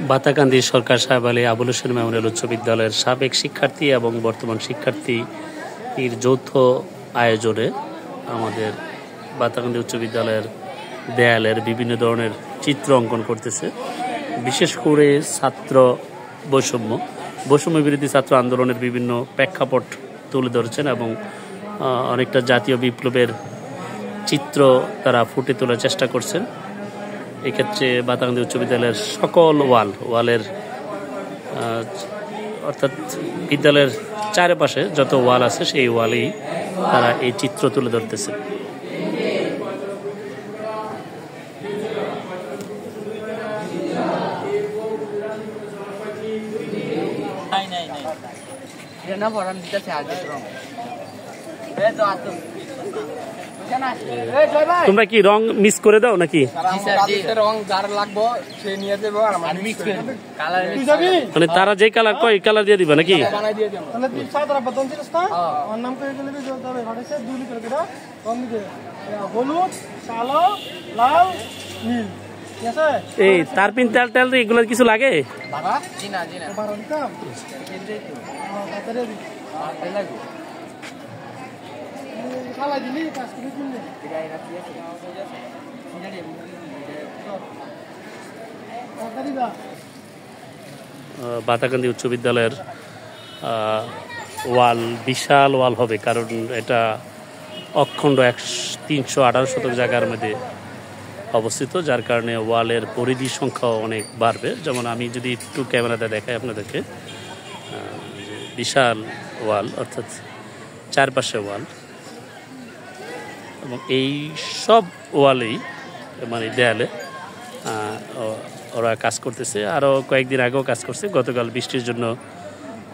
বাতাকান্দি সরকার সাহেব আলী আবুল হোসেন মেমোরিয়াল উচ্চ বিদ্যালয়ের সাবেক শিক্ষার্থী এবং বর্তমান শিক্ষার্থীর যৌথ আয়োজনে আমাদের বাতাকান্দি উচ্চ বিদ্যালয়ের দেয়ালের বিভিন্ন ধরনের চিত্র অঙ্কন করতেছে। বিশেষ করে ছাত্র বৈষম্য বিরোধী ছাত্র আন্দোলনের বিভিন্ন প্রেক্ষাপট তুলে ধরেছেন এবং অনেকটা জাতীয় বিপ্লবের চিত্র তারা ফুটে তোলার চেষ্টা করছেন। এক্ষেত্রে বাতাকান্দি উচ্চ বিদ্যালয়ের সকল ওয়ালের অর্থাৎ বিদ্যালয়ের চারপাশে যত ওয়াল আছে সেই ওয়ালেই তারা এই চিত্র তুলে ধরতেছে। তোমরা কি রং মিক্স করে দাও নাকি? মানে তারা যে কালার কয় কালার দিয়ে দিবা নাকি? এই তারপিন তেল এগুলো কিছু লাগে? বাতাকান্দি উচ্চ বিদ্যালয়ের ওয়াল বিশাল ওয়াল হবে, কারণ এটা অখণ্ড 318 শতক জায়গার মধ্যে অবস্থিত, যার কারণে ওয়ালের পরিধি সংখ্যাও অনেক বাড়বে। যেমন আমি যদি একটু ক্যামেরাতে দেখাই আপনাদেরকে, বিশাল ওয়াল অর্থাৎ চারপাশে ওয়াল, এবং এই সব ওয়ালেই মানে দেয়ালে ওরা কাজ করতেছে। আরও কয়েকদিন আগেও কাজ করছে, গতকাল বৃষ্টির জন্য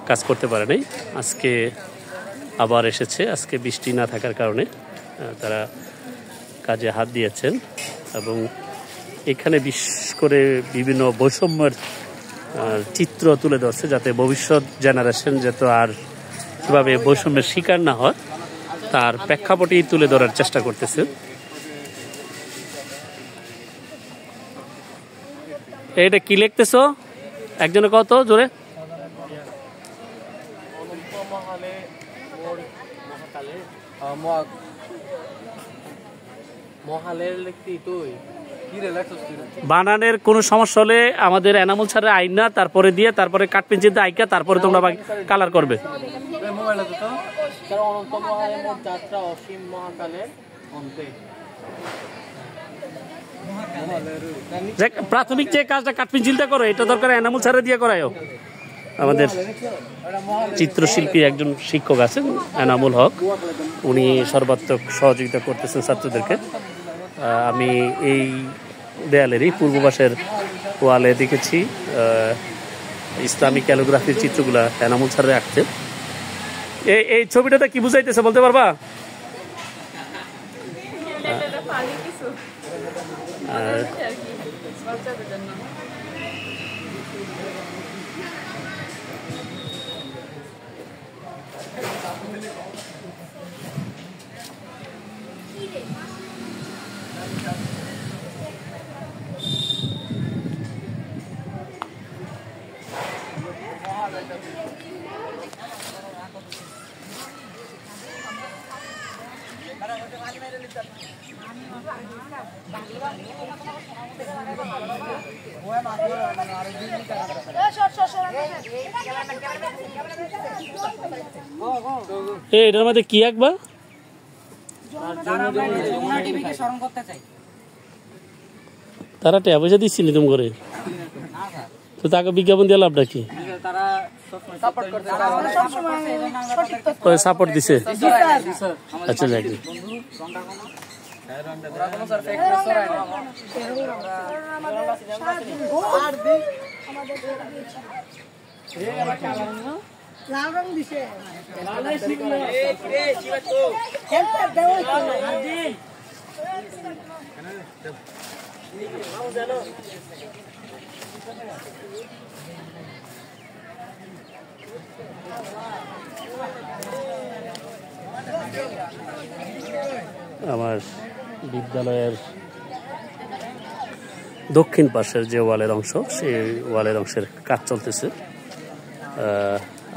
কাজ করতে পারে নাই, আজকে আবার এসেছে। আজকে বৃষ্টি না থাকার কারণে তারা কাজে হাত দিয়েছেন এবং এখানে বিশেষ করে বিভিন্ন বৈষম্যের চিত্র তুলে ধরছে, যাতে ভবিষ্যৎ জেনারেশন যাতে আর কীভাবে বৈষম্যের শিকার না হয় তার প্রেক্ষাপটেই তুলে ধরার চেষ্টা করতেছে। এটা কি লিখতেছ একজনে কত জোরে? বানানের কোন সমস্যা হলে আমাদের এনামুল স্যারের আইনা তারপরে দিয়ে তারপরে কাঠ পেন্সিল দিয়ে আইকা তারপরে তোমরা কালার করবে। প্রাথমিক যে কাজটা কাঠ পেন্সিলটা করো, এটা দরকার এনামুল স্যারের দিয়ে করায়ও। আমাদের চিত্রশিল্পী একজন শিক্ষক আছেন এনামুল হক, উনি সর্বাত্মক সহযোগিতা করতেছেন ছাত্রদেরকে। আমি এই দেয়ালেরই পূর্ব পাশের ওয়ালে দেখেছি ইসলামিক ক্যালিগ্রাফির চিত্রগুলা এনামুল স্যারের আঁকতে। এই ছবিটাতে কি বুঝাইতেছে বলতে পারবা? এটার মধ্যে কি আঁকবা? তারা টাকা পয়সা দিচ্ছিল তুমি করে, তো তাকে বিজ্ঞাপন দিয়ে লাভটা কি? সাপোর্ট দিছে। আচ্ছা যাক, লাল রং দিছে। আমার বিদ্যালয়ের দক্ষিণ পাশের যে ওয়ালের অংশ, সেই ওয়ালের অংশের কাজ চলতেছে।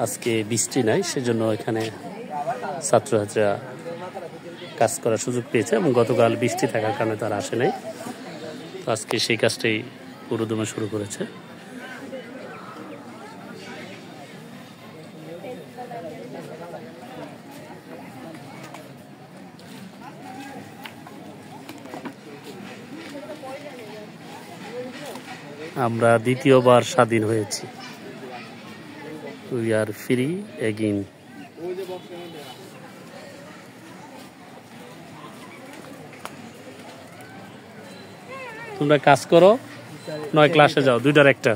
আজকে বৃষ্টি নাই, সেজন্য এখানে ছাত্রছাত্রীরা কাজ করার সুযোগ পেয়েছে এবং গতকাল বৃষ্টি থাকার কারণে তারা আসে নাই। তো আজকে সেই কাজটাই পুরোদমে শুরু করেছে। আমরা দ্বিতীয়বার স্বাধীন হয়েছি। We are free again. তোমরা কাজ করো, নয় ক্লাসে যাও, দুইটার একটা।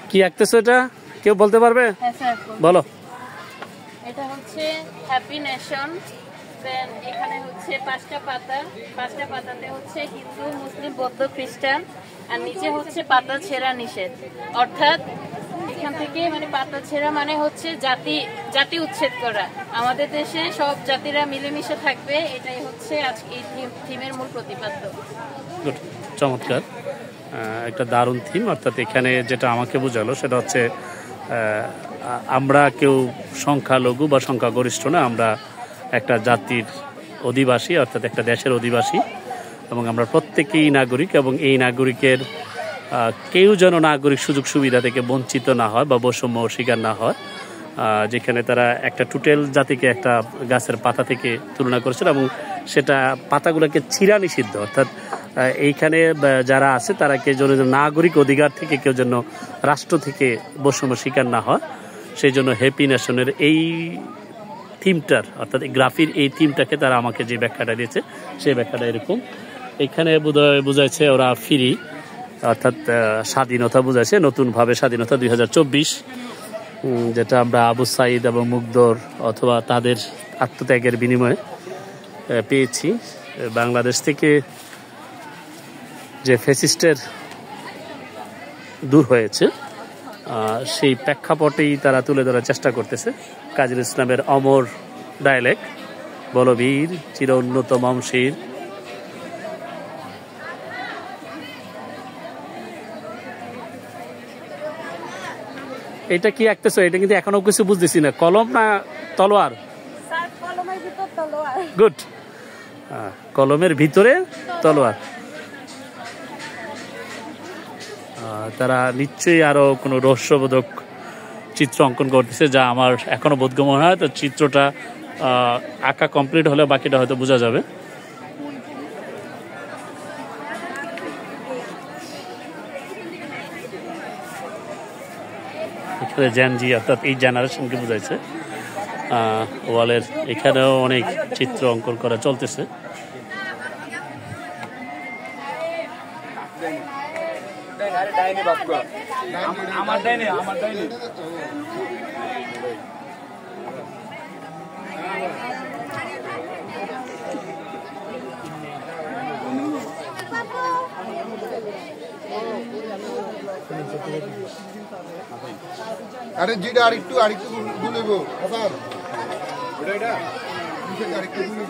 কি আঁকতেছো এটা? কেউ বলতে পারবে? হ্যাঁ স্যার, বলো। এটা হচ্ছে হ্যাপি নেশন। দেন এখানে হচ্ছে পাঁচটা পাতাতে হচ্ছে হিন্দু, মুসলিম, বৌদ্ধ, খ্রিস্টান, আর নিচে হচ্ছে পাতা ছেঁড়া নিষেধ। অর্থাৎ এখান থেকে মানে পাতা ছেঁড়া মানে হচ্ছে জাতি উচ্ছেদ করা। আমাদের দেশে সব জাতিরা মিলেমিশে থাকবে, এটাই হচ্ছে আজকে এই থিমের মূল প্রতিপাদ্য। চমৎকার, একটা দারুণ থিম। অর্থাৎ এখানে যেটা আমাকে বোঝালো সেটা হচ্ছে আমরা কেউ সংখ্যালঘু বা সংখ্যাগরিষ্ঠ না, আমরা একটা জাতির অধিবাসী, অর্থাৎ একটা দেশের অধিবাসী, এবং আমরা প্রত্যেকেই নাগরিক, এবং এই নাগরিকের কেউ যেন নাগরিক সুযোগ সুবিধা থেকে বঞ্চিত না হয় বা বৈষম্য শিকার না হয়। যেখানে তারা একটা টোটাল জাতিকে একটা গাছের পাতা থেকে তুলনা করেছিল এবং সেটা পাতাগুলোকে ছিঁড়া নিষিদ্ধ। অর্থাৎ এইখানে যারা আছে তারা কেউ যেন নাগরিক অধিকার থেকে কেউ যেন রাষ্ট্র থেকে বৈষম্য শিকার না হয়, সেই জন্য হ্যাপি নেশনের এই থিমটার, অর্থাৎ গ্রাফির এই থিমটাকে তারা আমাকে যে ব্যাখ্যাটা দিয়েছে সেই ব্যাখ্যাটা এরকম। এখানে বোঝাইছে ওরা ফ্রি, অর্থাৎ স্বাধীনতা বোঝাইছে, নতুনভাবে স্বাধীনতা 2024, যেটা আমরা আবু সাইদ এবং মুগ্ধর অথবা তাদের আত্মত্যাগের বিনিময়ে পেয়েছি। বাংলাদেশ থেকে যে ফ্যাসিস্টের দূর হয়েছে সেই প্রেক্ষাপটেই তারা তুলে ধরার চেষ্টা করতেছে। কাজী ইসলামের অমর ডায়ালেক, বলবীর চির উন্নত মমশির। এটা কি আঁকতেছো? এটা কিন্তু এখনো কিছু বুঝতেছি না, কলম না তলোয়ার? গুড, কলমের ভিতরে তলোয়ার। তারা নিশ্চয়ই আরো কোনো রহস্যবোধক চিত্র অঙ্কন করতেছে, যা আমার এখনো বোধগম্য মনে হয়। তো চিত্রটা আঁকা কমপ্লিট হলে বাকিটা হয়তো বোঝা যাবে। এখানে জ্যানজি, অর্থাৎ এই জেনারেশনকে বোঝাইছে। ওয়ালের এখানেও অনেক চিত্র অঙ্কন করা চলতেছে। আরে জিটা আরেকটু গুলিব হাসান, এটা আরেকটু গুলিব।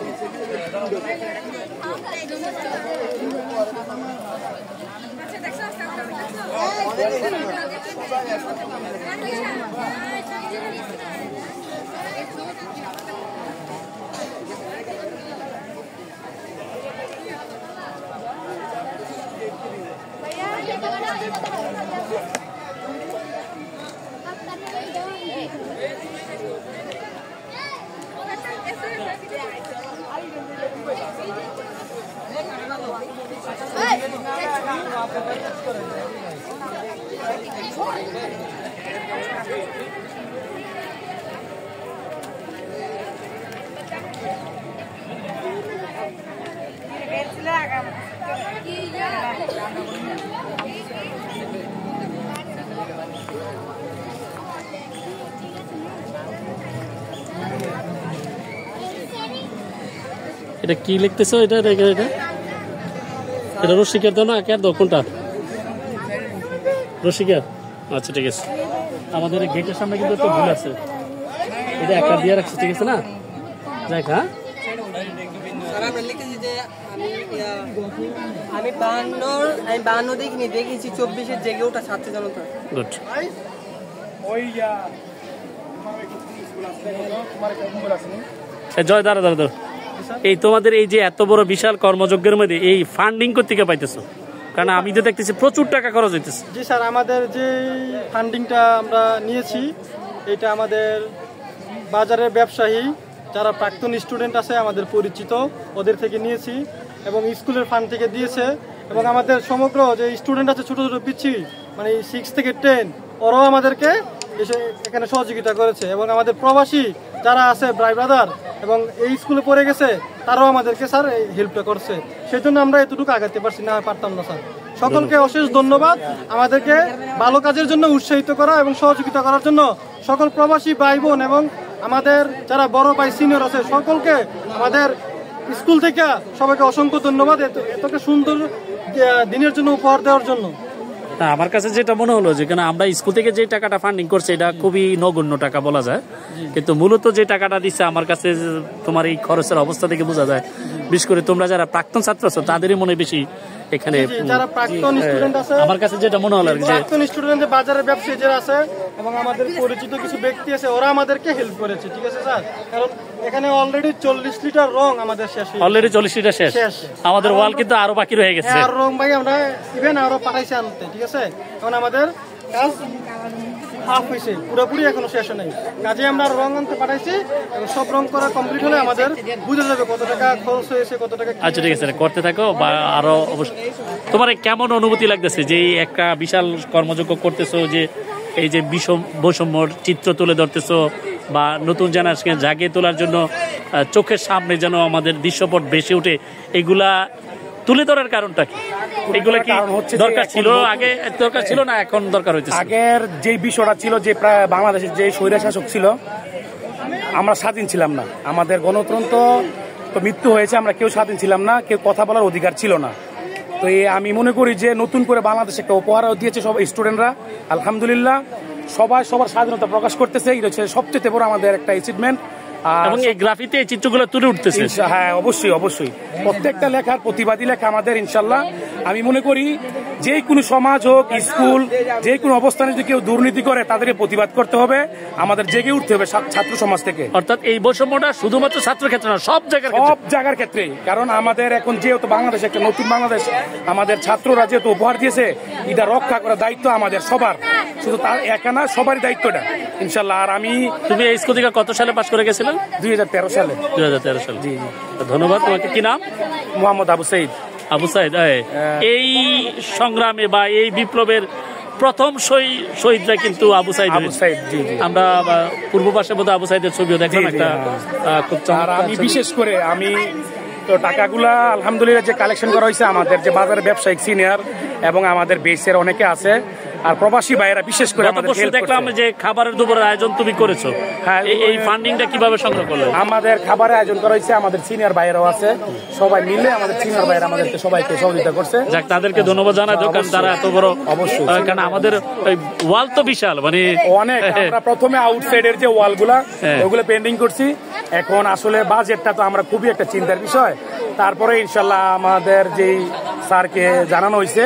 এটা কি লিখতেছো? এটা এটা এটা রসিকের দাও না আঁকার দাও? কোনটা রসিকের? আচ্ছা ঠিক আছে। আমাদের গেটের সামনে কিন্তু একটা ভুল আছে, এটা একটা দিয়ে রাখছে, ঠিক আছে না? যাক হ্যাঁ স্যার আমরা লিখেছি যে আমি 52 দেখিনি, দেখেছি 24-এর জেগে ওঠা ছাত্র জনতা। গুড। জয় দাঁড়া দাঁড়া দাঁড়া, এই তোমাদের এই যে এত বড় বিশাল কর্মযজ্ঞের মধ্যে এই ফান্ডিং কোত্থেকে পাইতেছো? কারণ আমি তো দেখতেছি প্রচুর টাকা খরচ হইতেছে। জি স্যার, আমাদের যে ফান্ডিংটা আমরা নিয়েছি এটা আমাদের বাজারের ব্যবসায়ী যারা প্রাক্তন স্টুডেন্ট আছে আমাদের পরিচিত ওদের থেকে নিয়েছি এবং স্কুলের ফান্ড থেকে দিয়েছে এবং আমাদের সমগ্র যে স্টুডেন্ট আছে ছোটো ছোটো পিচ্ছি মানে 6 থেকে 10 ওরাও আমাদেরকে এসে এখানে সহযোগিতা করেছে এবং আমাদের প্রবাসী যারা আছে ভাই ব্রাদার এবং এই স্কুলে পড়ে গেছে তারাও আমাদেরকে স্যার এই হেল্পটা করছে, সেই জন্য আমরা এতটুকু আগাতে পারছি, না পারতাম না স্যার। সকলকে অশেষ ধন্যবাদ আমাদেরকে ভালো কাজের জন্য উৎসাহিত করা এবং সহযোগিতা করার জন্য সকল প্রবাসী ভাই বোন এবং আমাদের যারা বড় ভাই সিনিয়র আছে সকলকে আমাদের স্কুল থেকে সবাইকে অসংখ্য ধন্যবাদ এতটা সুন্দর দিনের জন্য উপহার দেওয়ার জন্য। আমার কাছে যেটা মনে হলো যেখানে আমরা স্কুল থেকে যে টাকাটা ফান্ডিং করছি এটা খুবই নগণ্য টাকা বলা যায়, কিন্তু মূলত যে টাকাটা দিচ্ছে আমার কাছে তোমার এই খরচের অবস্থা থেকে বোঝা যায় বিশেষ করে তোমরা যারা প্রাক্তন ছাত্র আছো তাদেরই মনে বেশি এখানে যারা প্রাক্তন স্টুডেন্ট আছে আমার কাছে যেটা মনে হলো যে প্রাক্তন স্টুডেন্ট যে বাজারের ব্যবসায়ী যারা আছে এবং আমাদের পরিচিত কিছু ব্যক্তি আছে ওরা আমাদেরকে হেল্প করেছে, ঠিক আছে স্যার। কারণ এখানে অলরেডি 40 লিটার রং আমাদের শেষ, অলরেডি 40 লিটার শেষ, আমাদের ওয়াল কিন্তু আরো বাকি রয়ে গেছে। আর রং ভাই আমরা ইভেন আরো পাঠাইছি আনতে, ঠিক আছে। এখন আমাদের কাজ হাফ হয়েছে, পুরোপুরি এখনো শেষ নেই, কাজে আমরা রং আনতে পাঠাইছি এবং সব রং করা কমপ্লিট হলে আমাদের বুঝে যাবে কত টাকা খরচ হয়েছে কত টাকা। আচ্ছা ঠিক আছে, করতে থাকো বা আরো অবশ্যই। তোমার কেমন অনুভূতি লাগতেছে যে একটা বিশাল কর্মযজ্ঞ করতেছো, যে এই যে বৈষম্যর চিত্র তুলে ধরতেছো বা নতুন জেনারেশনকে জাগিয়ে তোলার জন্য চোখের সামনে যেন আমাদের দৃশ্যপট বেশি উঠে, এগুলা তুলে ধরার কারণটা কি? এগুলো কি দরকার ছিল আগে, দরকার ছিল না এখন দরকার হইতেছে? আগের যে বিষয়টা ছিল যে প্রায় বাংলাদেশের যে স্বৈরশাসক ছিল আমরা স্বাধীন ছিলাম না, আমাদের গণতন্ত্র তো মৃত্যু হয়েছে, আমরা কেউ স্বাধীন ছিলাম না, কেউ কথা বলার অধিকার ছিল না। তো আমি মনে করি যে নতুন করে বাংলাদেশ একটা উপহার দিয়েছে সব স্টুডেন্টরা, আলহামদুলিল্লাহ সবাই সবার স্বাধীনতা প্রকাশ করতেছে, এটা হচ্ছে সবচেয়ে বড় আমাদের একটা অ্যাচিভমেন্ট। এবং এই গ্রাফিতে এই চিত্রগুলো তুলে উঠতেছে। হ্যাঁ অবশ্যই অবশ্যই, প্রত্যেকটা লেখার প্রতিবাদী লেখা আমাদের ইনশাল্লাহ। আমি মনে করি যে কোনো সমাজ হোক স্কুল যে কোনো অবস্থানে যদি কেউ দুর্নীতি করে তাদেরকে প্রতিবাদ করতে হবে, আমাদের জেগে উঠতে হবে ছাত্র সমাজ থেকে। অর্থাৎ এই বৈষম্যটা শুধুমাত্র ছাত্র ক্ষেত্রে না, সব জায়গার ক্ষেত্রে। কারণ আমাদের এখন যেহেতু বাংলাদেশ একটা নতুন বাংলাদেশ, আমাদের ছাত্ররা যেহেতু উপহার দিয়েছে, এটা রক্ষা করার দায়িত্ব আমাদের সবার, শুধু তার একা না, সবারই দায়িত্বটা ইনশাল্লাহ। আর তুমি এই স্কুল থেকে কত সালে পাশ করে গেছিলে? 2013 সালে। 2013 সালে। জি জি, ধন্যবাদ। তোমাকে কি নাম? মোহাম্মদ আবু সাইদ। আবু সাইদ, এই সংগ্রামে বা এই বিপ্লবের প্রথম শহীদরা কিন্তু আবু সাইদ। আমরা পূর্ব পাশে বোধহয় আবু সাইদের ছবিও দেখলাম একটা খুব চমৎকার। আমি বিশেষ করে আমি তো টাকাগুলা আলহামদুলিল্লাহ যে কালেকশন করা হয়েছে আমাদের যে বাজারের ব্যবসায়িক সিনিয়র এবং আমাদের বেসের অনেকে আছে আর প্রবাসী ভাইয়েরা বিশেষ করে দেখলাম যে খাবারের দুপুরের আয়োজন তুমি করেছো। হ্যাঁ, এই ফান্ডিংটা কিভাবে সংগ্রহ করলে? আমাদের খাবারের আয়োজন করা হয়েছে, আমাদের সিনিয়র ভাইয়েরাও আছে, সবাই মিলে আমাদের সিনিয়র ভাইয়েরা আমাদেরকে সবাইকে সহযোগিতা করছে। যাক, তাদেরকে ধন্যবাদ জানাই দাও, কারণ তারা এত বড়। অবশ্যই, কারণ আমাদের ওয়াল তো বিশাল, মানে অনেক। আমরা প্রথমে আউটসাইডের যে ওয়ালগুলা ওগুলো পেন্টিং করছি, এখন আসলে বাজেটটা তো আমরা খুবই একটা চিন্তার বিষয়। তারপরে ইনশাল্লাহ আমাদের যেই স্যারকে জানানো হয়েছে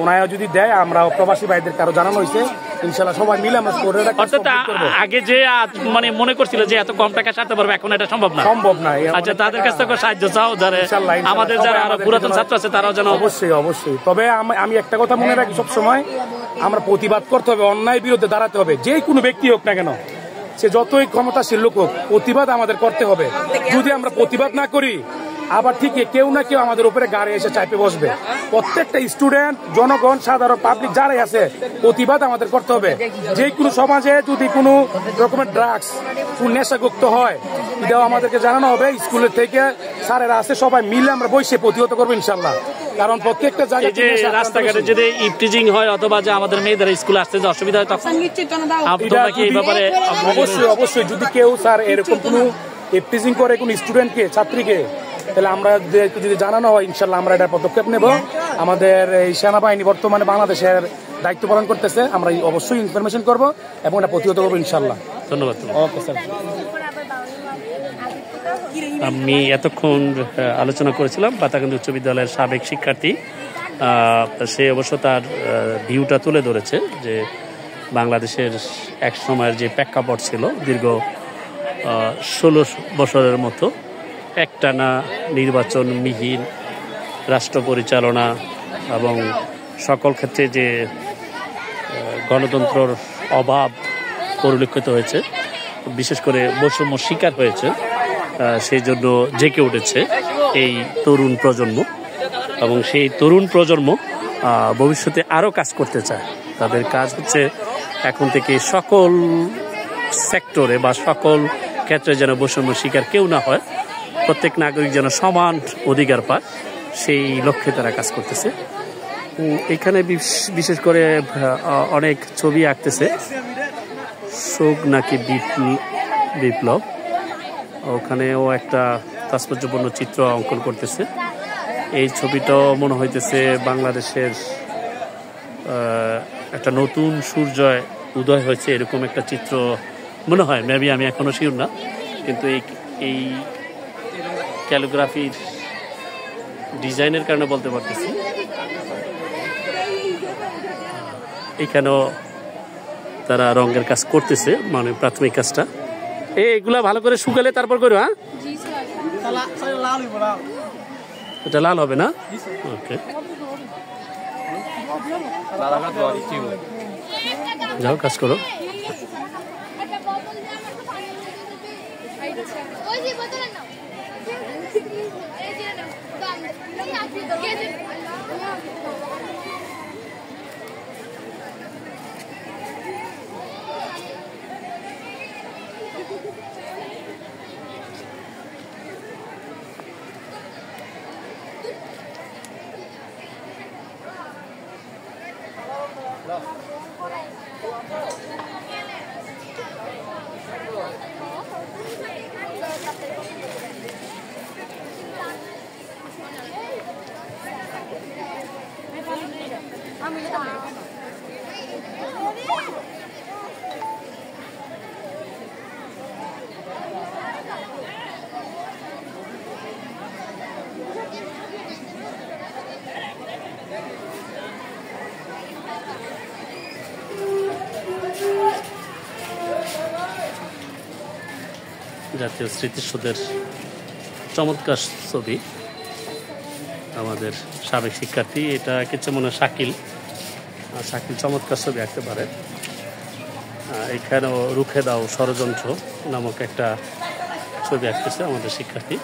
ওনারা যদি দেয়, আমরা প্রবাসী ভাইদের কারো জানানো হয়েছে, ইনশাল্লাহ সবাই মিলে আমরা করে রাখবো। অর্থাৎ আগে যে মানে মনে করছিল যে এত কম টাকা সারতে পারবে, এখন এটা সম্ভব না। আচ্ছা, তাদের কাছ থেকে সাহায্য চাও, যারা আমাদের যারা আরো পুরাতন ছাত্র আছে তারাও যেন। অবশ্যই অবশ্যই। তবে আমি একটা কথা মনে রাখি সবসময়, আমরা প্রতিবাদ করতে হবে, অন্যায় বিরুদ্ধে দাঁড়াতে হবে, যে কোনো ব্যক্তি হোক না কেন, সে যতই ক্ষমতাশীল লোক হোক, প্রতিবাদ আমাদের করতে হবে। যদি আমরা প্রতিবাদ না করি, আবার ঠিকই কেউ না কেউ আমাদের উপরে গাড়ি এসে চাপে বসবে। প্রত্যেকটা স্টুডেন্ট, জনগণ, সাধারণ পাবলিক যারাই আছে, প্রতিবাদ আমাদের করতে হবে। যে কোনো সমাজে যদি কোনো রকমের ড্রাগস, কোন নেশাযুক্ত হয়, এটাও আমাদেরকে জানানো হবে। স্কুলের থেকে স্যারেরা আছে, সবাই মিলে আমরা বসে প্রতিহত করবো ইনশাল্লাহ। কারণ প্রত্যেকটা জায়গায় যে রাস্তাঘাটে যদি ইফটিজিং হয় অথবা যে আমাদের মেয়েদের স্কুলে আসতে যে অসুবিধা হয়, তখন এই ব্যাপারে অবশ্যই অবশ্যই যদি কেউ স্যার এরকম কোনো ইফটিজিং করে কোন স্টুডেন্টকে, ছাত্রীকে, তাহলে আমরা যদি জানানো হয় ইনশাল্লাহ আমরা এটা পদক্ষেপ নেব। আমাদের এই সেনাবাহিনী বর্তমানে বাংলাদেশের দায়িত্ব পালন করতেছে, আমরা অবশ্যই ইনফরমেশন করব এবং এটা প্রতিহত করবো ইনশাল্লাহ। ধন্যবাদ। Okay sir. আমি এতক্ষণ আলোচনা করেছিলাম পাতাকান্দি উচ্চ বিদ্যালয়ের সাবেক শিক্ষার্থী, সে অবশ্য তার ভিউটা তুলে ধরেছে যে বাংলাদেশের এক সময়ের যে প্রেক্ষাপট ছিল দীর্ঘ 16 বছরের মতো একটানা নির্বাচনবিহীন রাষ্ট্র পরিচালনা এবং সকল ক্ষেত্রে যে গণতন্ত্রের অভাব পরিলক্ষিত হয়েছে, বিশেষ করে বৈষম্য শিকার হয়েছে, সেই জন্য জেগে উঠেছে এই তরুণ প্রজন্ম এবং সেই তরুণ প্রজন্ম ভবিষ্যতে আরও কাজ করতে চায়। তাদের কাজ হচ্ছে এখন থেকে সকল সেক্টরে বা সকল ক্ষেত্রে যেন বৈষম্য শিকার কেউ না হয়, প্রত্যেক নাগরিক যেন সমান অধিকার পায়, সেই লক্ষ্যে তারা কাজ করতেছে। এখানে বিশেষ করে অনেক ছবি আঁকতেছে, শোক নাকি বিপ্লব, ওখানেও একটা তাৎপর্যপূর্ণ চিত্র অঙ্কন করতেছে। এই ছবিটাও মনে হইতেছে বাংলাদেশের একটা নতুন সূর্যোদয় উদয় হয়েছে এরকম একটা চিত্র মনে হয়, মেবি আমি এখনো শিওর না, কিন্তু এই ক্যালিগ্রাফির ডিজাইনের কারণে বলতে পারতেছি। এখানেও তারা রঙের কাজ করতেছে, মানে প্রাথমিক কাজটা। এগুলা ভালো করে শুকালে তারপর করো। হ্যাঁ, এটা লাল হবে না? ওকে, যাও কাজ করো। জাতীয় স্মৃতিসৌধের চমৎকার ছবি, আমাদের সাবেক শিক্ষার্থী, এটা কিছু মনে শাকিল চমৎকার ছবি আঁকতে পারে। এখানেও রুখে দাও ষড়যন্ত্র নামক একটা ছবি আঁকতেছে আমাদের শিক্ষার্থী।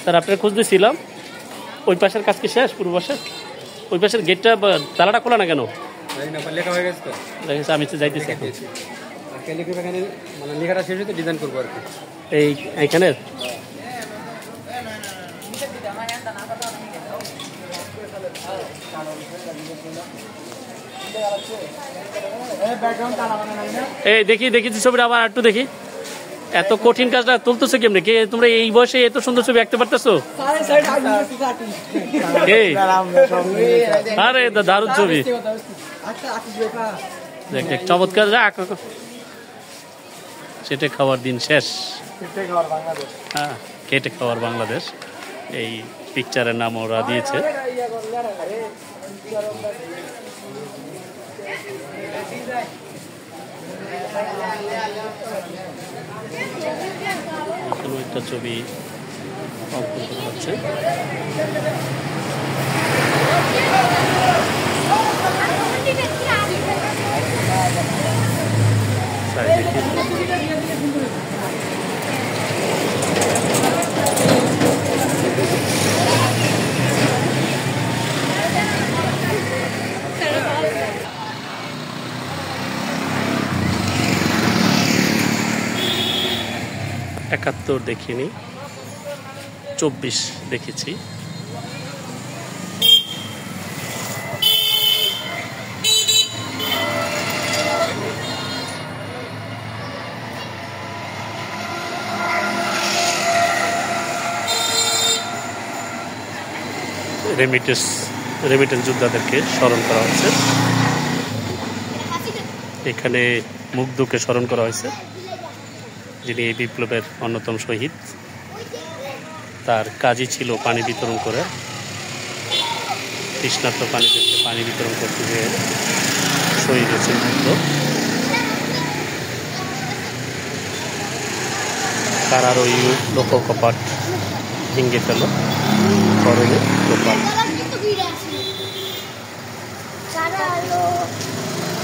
স্যার, আপনার খোঁজ দিয়েছিলাম, ওই পাশের কাজ কি শেষ? পূর্ব পাশের ওই পাশের গেটটা তালাটা খোলা না কেন? লেখা হয়ে গেছে তো, দেখেছি, আমি তো যাইতেছি এখন। মানে লেখাটা শেষ হতে ডিজাইন করবো আর কি। এইখানে এই দেখি ছবিটা আবার একটু দেখি। এত কঠিন কাজটা তুলতেছো কেমনে? কে তোমরা এই বয়সে এত সুন্দর ছবি আঁকতে পারতেছো? আরে দারুণ ছবি, চমৎকার। চেটে খাওয়ার দিন শেষ, হ্যাঁ, কেটে খাওয়ার বাংলাদেশ, এই পিকচারের নাম ওরা দিয়েছে। এখানেও একটা ছবি অঙ্কন করা হচ্ছে। একাত্তর দেখিনি, 24 দেখেছি। রেমিটেন্স যোদ্ধাদেরকে স্মরণ করা হয়েছে। এখানে মুগ্ধকে স্মরণ করা হয়েছে, যিনি এই বিপ্লবের অন্যতম শহীদ। তার কাজই ছিল পানি বিতরণ করে, তৃষ্ণার্ত পানিদেরকে পানি বিতরণ করতে গিয়ে শহীদ হয়েছেন মুগ্ধ। কারার ওই লোক কপাট ভেঙে ফেল করণে গোপাল।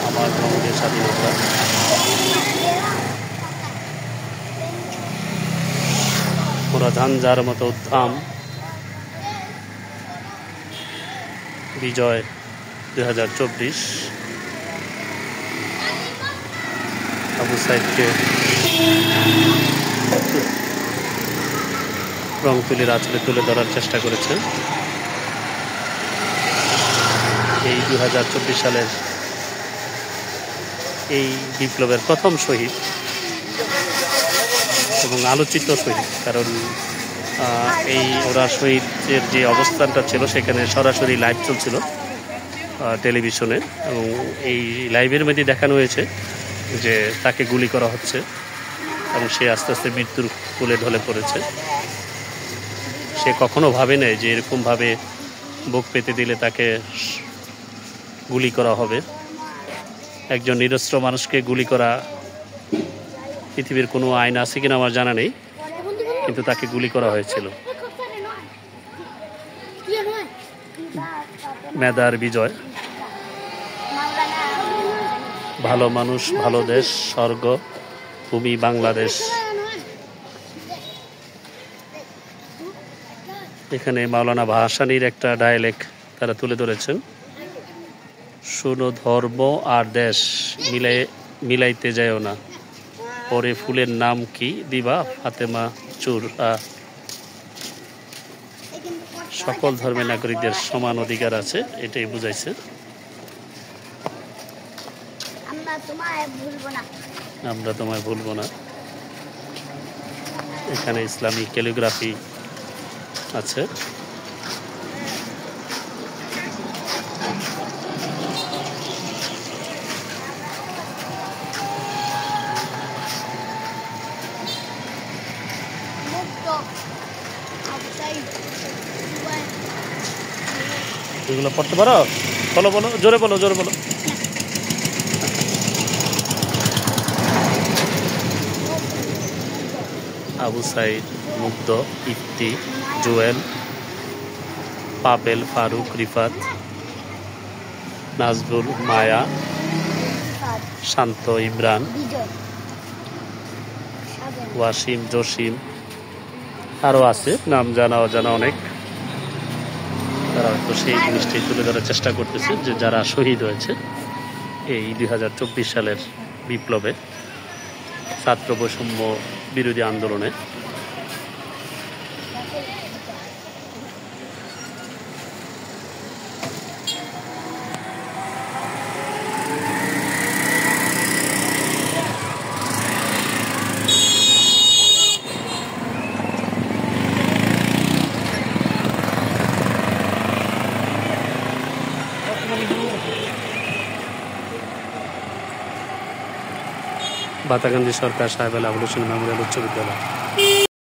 আমার ভ্রমণের স্বাধীনতা। ওরা ঝাঞ্ঝার মতো উদ্ধাম বিজয় 2024। আবু সাইদকে রং তুলির আঁচলে তুলে ধরার চেষ্টা করেছেন। এই 2024 সালের এই বিপ্লবের প্রথম শহীদ এবং আলোচিত শহীদ, কারণ এই ওরা শহীদের যে অবস্থানটা ছিল সেখানে সরাসরি লাইভ চলছিল টেলিভিশনে, এবং এই লাইভের মধ্যে দেখানো হয়েছে যে তাকে গুলি করা হচ্ছে এবং সে আস্তে আস্তে মৃত্যুর কোলে ঢলে পড়েছে। সে কখনো ভাবে নাই যে এরকমভাবে বুক পেতে দিলে তাকে গুলি করা হবে। একজন নিরস্ত্র মানুষকে গুলি করা পৃথিবীর কোনো আইন আছে কিনা আমার জানা নেই, কিন্তু তাকে গুলি করা হয়েছিল। মেধার বিজয়, ভালো মানুষ, ভালো দেশ, স্বর্গ ভূমি বাংলাদেশ। এখানে মাওলানা ভাসানীর একটা ডায়ালেক্ট তারা তুলে ধরেছেন। শুনো ধর্ম আর দেশ মিলাইতে যায়ও না, পরে ফুলের নাম কি দিবা ফাতেমা চুর। সকল ধর্মের নাগরিকদের সমান অধিকার আছে, এটাই বুঝাইছে। আমরা তোমায় ভুলবো না। এখানে ইসলামী ক্যালিগ্রাফি আছে। এগুলো পড়তে পারো? বলো বলো, জোরে বলো, জোরে বলো। আবু সাইদ, মুগ্ধ, ইফতি, জুয়েল, পাবেল, ফারুক, রিফাত, নাজবুল, মায়া, শান্ত, ইমরান, ওয়াসিম, জসিম, আরও আছে নাম জানা অজানা অনেক। তারা হয়তো সেই জিনিসটাই তুলে ধরার চেষ্টা করতেছে যে যারা শহীদ হয়েছে এই 2024 সালের বিপ্লবে, ছাত্র বৈষম্য বিরোধী আন্দোলনে। বাতাকান্দি সরকার সাহেব আবুল হোসেন মেমোরিয়াল উচ্চ বিদ্যালয়।